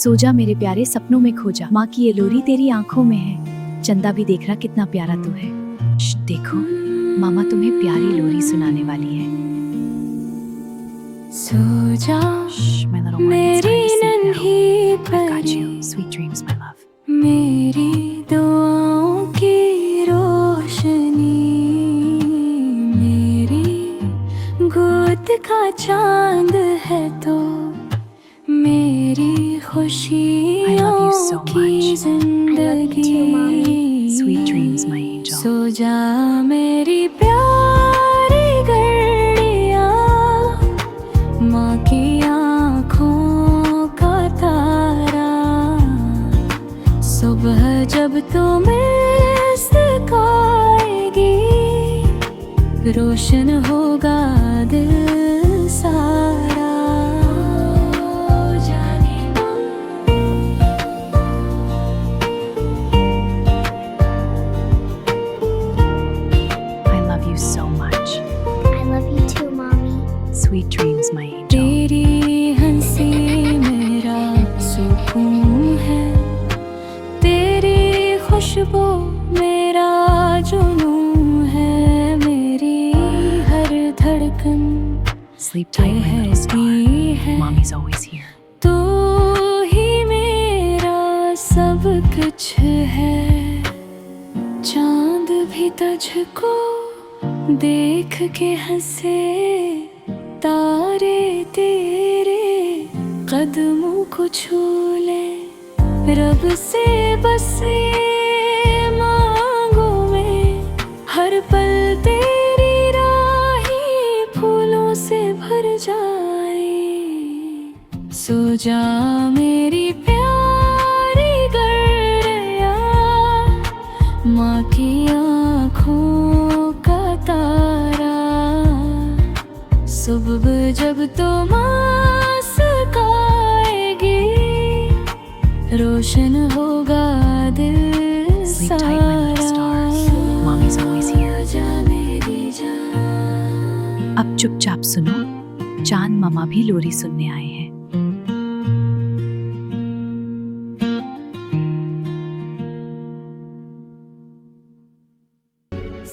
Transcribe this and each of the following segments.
सो जा मेरे प्यारे, सपनों में खो जा। माँ की ये लोरी तेरी आंखों में है, चंदा भी देख रहा कितना प्यारा तू है। देखो मामा तुम्हें प्यारी लोरी सुनाने वाली है। सो जा मेरी नन्ही परी, Sweet dreams, my love. मेरी दुआओं की रोशनी, मेरी गोद का चांद है तो मेरी खुशियों की जिंदगी। Sweet dreams, my angel. सो जा मेरी प्यारी गड़िया, माँ की आँखों का तारा। सुबह जब तुम्हें सिखाएगी, रोशन होगा दिल सारा। I love you so much. I love you too, Mommy. Sweet dreams, my angel. तेरी हंसी मेरा सुकून है, तेरी खुशबू मेरा जुनून है। मेरी हर धड़कन Sleep tight, my little star. है, Mommy's always here. तू ही मेरा सब कुछ है। चांद भी तुझको देख के हंसे, तारे तेरे कदमों को छू ले। रब से बस ये मांगू मैं, हर पल तेरी राही फूलों से भर जाए। सो जा मेरी प्यारी गड़िया, माँ की आँखों का तारा। सुबह जब तो माँ सिखाएगी, रोशन होगा दिल Sleep tight, my little stars. Mommy's always here. जा मेरी जान। अब चुपचाप सुनो, चांद मामा भी लोरी सुनने आए हैं।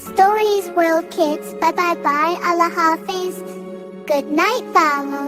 Stories World Kids. Bye bye bye. Allah Hafiz. Good night, Falo.